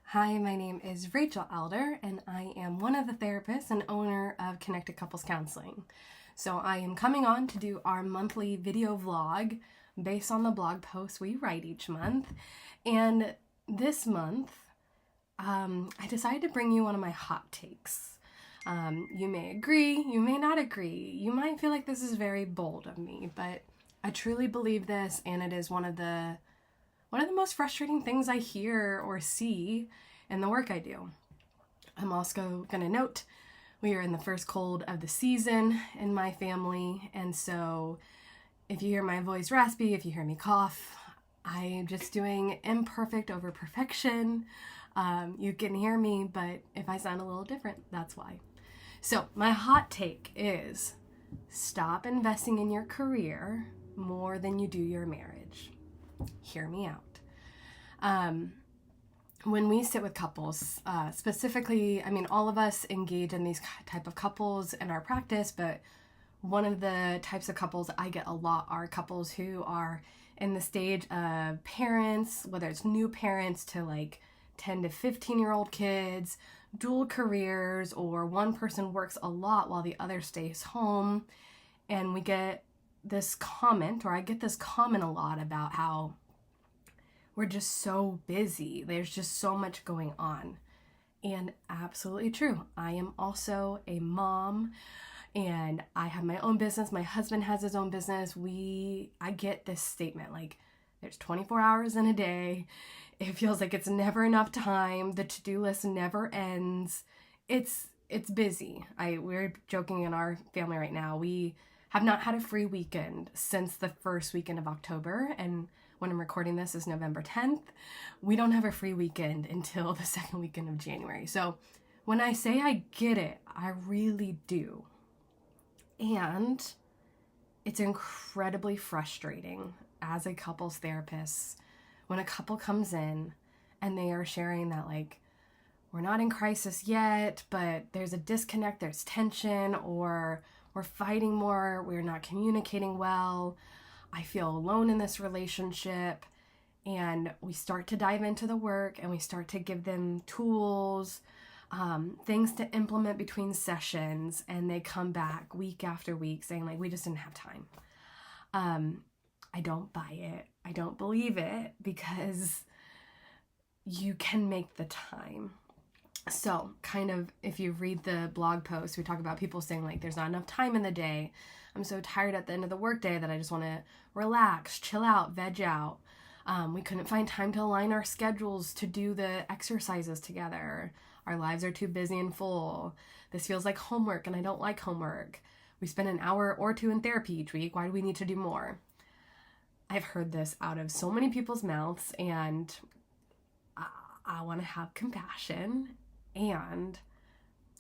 Hi, my name is Rachel Elder, and I am one of the therapists and owner of Connected Couples Counseling. So, I am coming on to do our monthly video vlog based on the blog posts we write each month. And this month, I decided to bring you one of my hot takes. You may agree, you may not agree. You might feel like this is very bold of me, but I truly believe this, and it is one of the most frustrating things I hear or see in the work I do. I'm also going to note we are in the first cold of the season in my family, and so if you hear my voice raspy, if you hear me cough, I'm just doing imperfect over perfection. You can hear me, but if I sound a little different, that's why. So my hot take is stop investing in your career more than you do your marriage. Hear me out. When we sit with couples, specifically, all of us engage in these type of couples in our practice, but one of the types of couples I get a lot are couples who are in the stage of parents, whether it's new parents to like 10 to 15-year-old kids, dual careers, or one person works a lot while the other stays home. And we get this comment, or I get this comment a lot about how we're just so busy. There's just so much going on. And absolutely true. I am also a mom and I have my own business. My husband has his own business. I get this statement like there's 24 hours in a day. It feels like it's never enough time. The to-do list never ends. It's busy. We're joking in our family right now. We have not had a free weekend since the first weekend of October, and when I'm recording this is November 10th. We don't have a free weekend until the second weekend of January. So when I say I get it, I really do. And it's incredibly frustrating as a couples therapist when a couple comes in and they are sharing that like, we're not in crisis yet, but there's a disconnect, there's tension, or we're fighting more, we're not communicating well, I feel alone in this relationship. And we start to dive into the work and we start to give them tools, things to implement between sessions, and they come back week after week saying like, we just didn't have time. I don't buy it. I don't believe it, because you can make the time. So kind of, if you read the blog post, we talk about people saying like, there's not enough time in the day. I'm so tired at the end of the workday that I just want to relax, chill out, veg out. We couldn't find time to align our schedules to do the exercises together. Our lives are too busy and full. This feels like homework and I don't like homework. We spend an hour or two in therapy each week. Why do we need to do more? I've heard this out of so many people's mouths, and I want to have compassion. And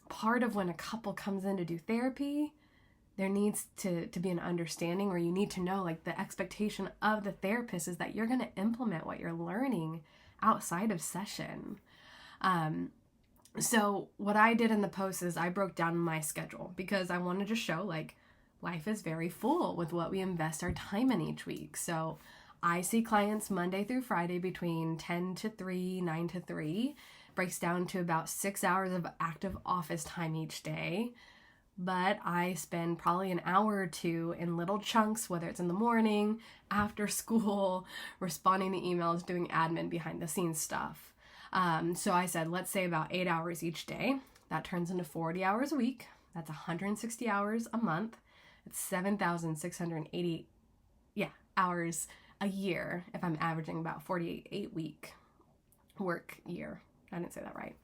part of when a couple comes in to do therapy, there needs to be an understanding, or you need to know like the expectation of the therapist is that you're going to implement what you're learning outside of session. So what I did in the post is I broke down my schedule because I wanted to show like life is very full with what we invest our time in each week. So I see clients Monday through Friday between 10 to 3, 9 to 3. Breaks down to about 6 hours of active office time each day. But I spend probably an hour or two in little chunks, whether it's in the morning, after school, responding to emails, doing admin behind the scenes stuff. So I said, let's say about 8 hours each day. That turns into 40 hours a week. That's 160 hours a month. It's 7,680 hours a year if I'm averaging about 48 week work year. I didn't say that right.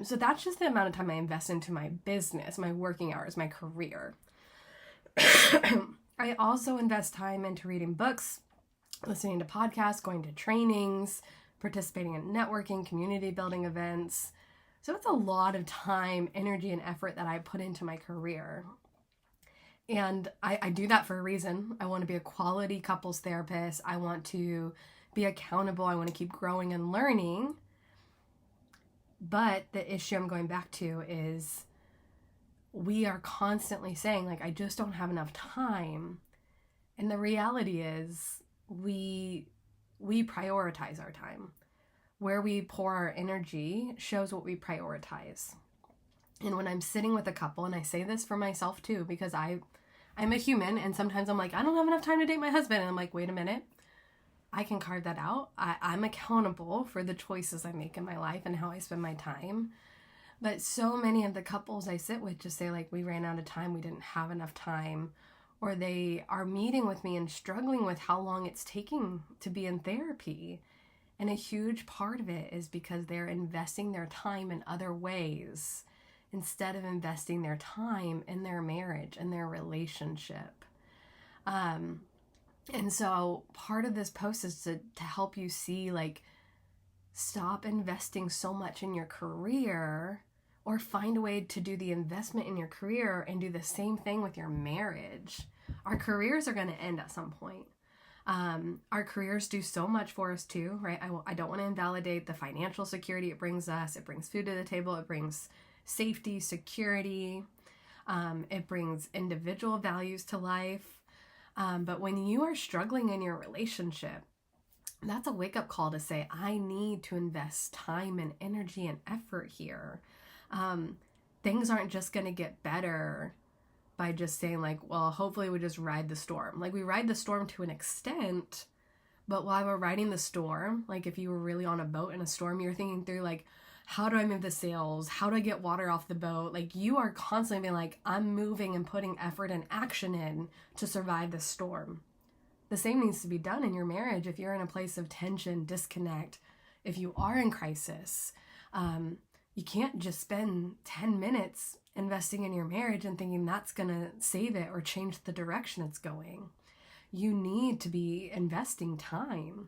So that's just the amount of time I invest into my business, my working hours, my career. I also invest time into reading books, listening to podcasts, going to trainings, participating in networking, community building events. So it's a lot of time, energy, and effort that I put into my career. And I do that for a reason. I want to be a quality couples therapist. I want to be accountable. I want to keep growing and learning. But the issue I'm going back to is we are constantly saying, like, I just don't have enough time. And the reality is we prioritize our time. where we pour our energy shows what we prioritize. And when I'm sitting with a couple, and I say this for myself too, because I'm a human, and sometimes I'm like, I don't have enough time to date my husband. And I'm like, wait a minute, I can carve that out. I'm accountable for the choices I make in my life and how I spend my time. But so many of the couples I sit with just say, like, we ran out of time, we didn't have enough time, or they are meeting with me and struggling with how long it's taking to be in therapy. And a huge part of it is because they're investing their time in other ways instead of investing their time in their marriage and their relationship. And so part of this post is to help you see, like, stop investing so much in your career, or find a way to do the investment in your career and do the same thing with your marriage. Our careers are going to end at some point. Our careers do so much for us too, right? I don't want to invalidate the financial security it brings us. It brings food to the table. It brings safety, security. It brings individual values to life. But when you are struggling in your relationship, that's a wake-up call to say, I need to invest time and energy and effort here. Things aren't just going to get better by just saying, like, well, hopefully we just ride the storm. Like, we ride the storm to an extent, but while we're riding the storm, like if you were really on a boat in a storm, you're thinking through, like, how do I move the sails? How do I get water off the boat? Like, you are constantly being like, I'm moving and putting effort and action in to survive the storm. The same needs to be done in your marriage. If you're in a place of tension, disconnect, if you are in crisis, you can't just spend 10 minutes investing in your marriage and thinking that's going to save it or change the direction it's going. You need to be investing time.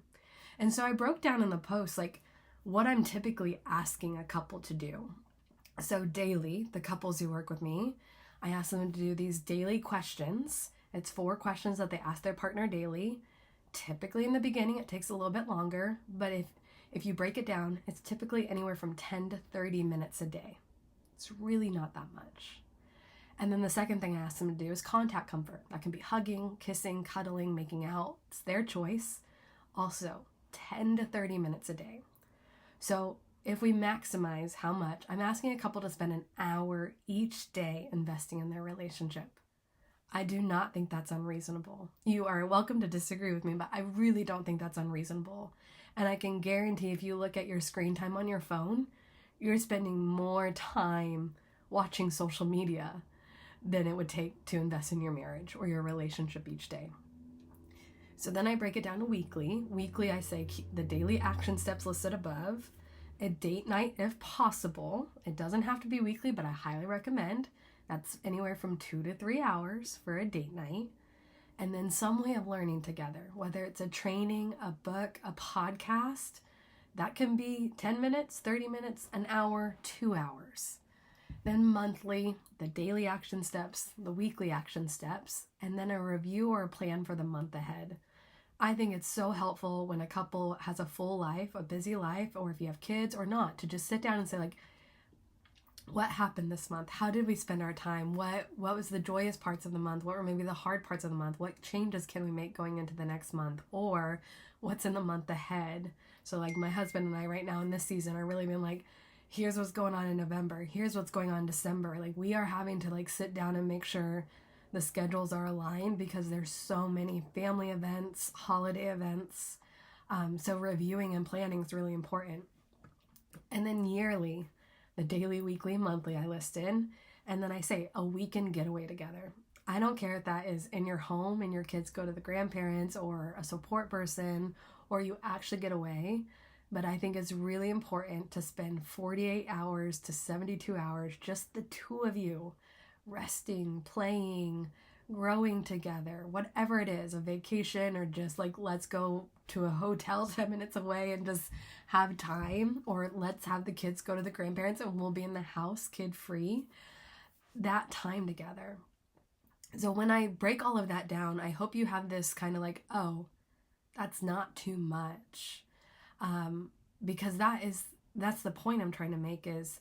And so I broke down in the post, like, what I'm typically asking a couple to do. So daily, the couples who work with me, I ask them to do these daily questions. It's 4 questions that they ask their partner daily. Typically in the beginning, it takes a little bit longer, but if you break it down, it's typically anywhere from 10 to 30 minutes a day. It's really not that much. And then the second thing I ask them to do is contact comfort. That can be hugging, kissing, cuddling, making out. It's their choice. Also, 10 to 30 minutes a day. So if we maximize how much, I'm asking a couple to spend an hour each day investing in their relationship. I do not think that's unreasonable. You are welcome to disagree with me, but I really don't think that's unreasonable. And I can guarantee if you look at your screen time on your phone, you're spending more time watching social media than it would take to invest in your marriage or your relationship each day. So then I break it down to weekly. Weekly, I say the daily action steps listed above, a date night if possible. It doesn't have to be weekly, but I highly recommend. That's anywhere from 2 to 3 hours for a date night. And then some way of learning together, whether it's a training, a book, a podcast. That can be 10 minutes, 30 minutes, an hour, 2 hours. Then monthly, the daily action steps, the weekly action steps, and then a review or a plan for the month ahead. I think it's so helpful when a couple has a full life, a busy life, or if you have kids or not, to just sit down and say, like, what happened this month? How did we spend our time? What was the joyous parts of the month? What were maybe the hard parts of the month? What changes can we make going into the next month? Or what's in the month ahead? So like my husband and I right now in this season are really being like, here's what's going on in November. Here's what's going on in December. Like we are having to like sit down and make sure the schedules are aligned because there's so many family events, holiday events. So reviewing and planning is really important. And then yearly, the daily, weekly, monthly I list in, and then I say a weekend getaway together. I don't care if that is in your home and your kids go to the grandparents or a support person or you actually get away, but I think it's really important to spend 48 hours to 72 hours, just the two of you, resting, playing, growing together, whatever it is, a vacation or just like let's go to a hotel 10 minutes away and just have time, or let's have the kids go to the grandparents and we'll be in the house kid free. That time together. So when I break all of that down, I hope you have this kind of like, oh, that's not too much. Because that's the point I'm trying to make is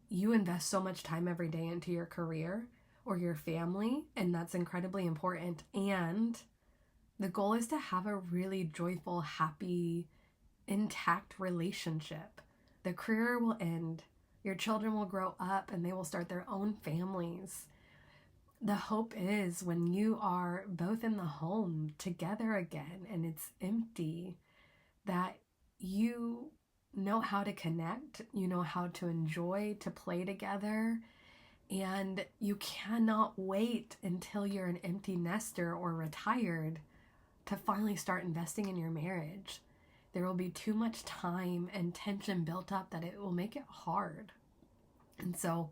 you invest so much time every day into your career or your family, and that's incredibly important. And the goal is to have a really joyful, happy intact relationship. The career will end. Your children will grow up and they will start their own families. The hope is when you are both in the home together again and it's empty, that you know how to connect, you know how to enjoy, to play together, and you cannot wait until you're an empty nester or retired to finally start investing in your marriage. There will be too much time and tension built up that it will make it hard. And so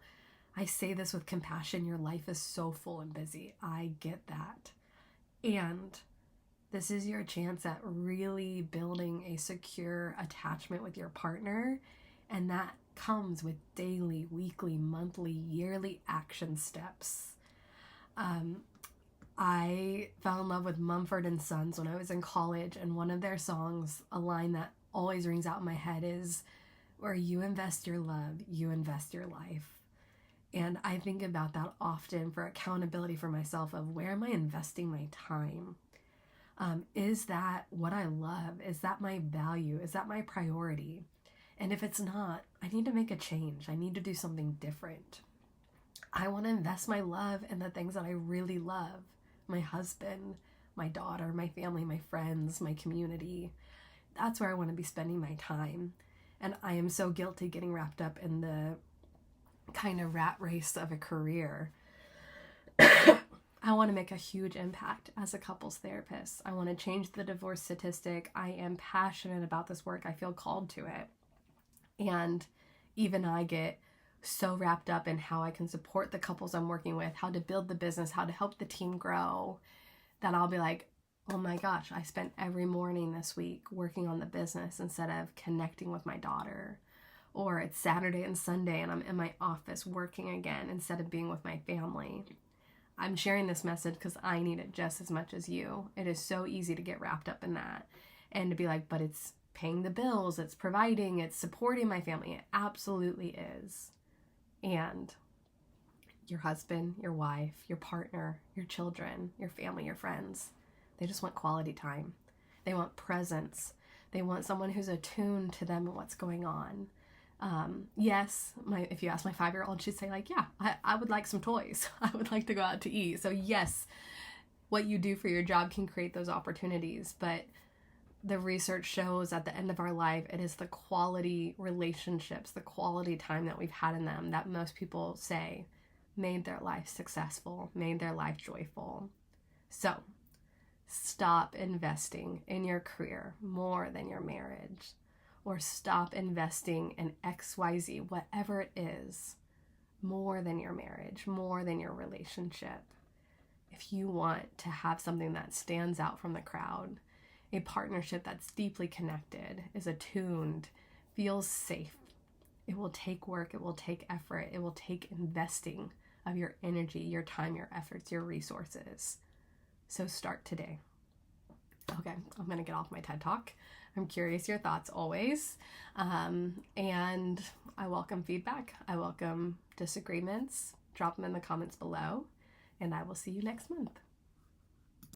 I say this with compassion. Your life is so full and busy. I get that. And this is your chance at really building a secure attachment with your partner. And that comes with daily, weekly, monthly, yearly action steps. I fell in love with Mumford & Sons when I was in college, and one of their songs, a line that always rings out in my head is, where you invest your love, you invest your life. And I think about that often for accountability for myself of where am I investing my time? Is that what I love? Is that my value? Is that my priority? And if it's not, I need to make a change. I need to do something different. I want to invest my love in the things that I really love. My husband, my daughter, my family, my friends, my community. That's where I want to be spending my time. And I am so guilty getting wrapped up in the kind of rat race of a career. I want to make a huge impact as a couples therapist. I want to change the divorce statistic. I am passionate about this work. I feel called to it. And even I get so wrapped up in how I can support the couples I'm working with, how to build the business, how to help the team grow, that I'll be like, oh my gosh, I spent every morning this week working on the business instead of connecting with my daughter. Or it's Saturday and Sunday and I'm in my office working again instead of being with my family. I'm sharing this message because I need it just as much as you. It is so easy to get wrapped up in that and to be like, but it's paying the bills, it's providing, it's supporting my family. It absolutely is. And your husband, your wife, your partner, your children, your family, your friends, they just want quality time. They want presence. They want someone who's attuned to them and what's going on. Yes, if you ask my 5-year-old, she'd say like, yeah, I would like some toys. I would like to go out to eat. So yes, what you do for your job can create those opportunities, but the research shows at the end of our life, it is the quality relationships, the quality time that we've had in them that most people say made their life successful, made their life joyful. So stop investing in your career more than your marriage, or stop investing in XYZ, whatever it is, more than your marriage, more than your relationship. If you want to have something that stands out from the crowd, a partnership that's deeply connected, is attuned, feels safe, it will take work, it will take effort, it will take investing of your energy, your time, your efforts, your resources. So start today. Okay, I'm going to get off my TED Talk. I'm curious your thoughts always. And I welcome feedback. I welcome disagreements. Drop them in the comments below. And I will see you next month.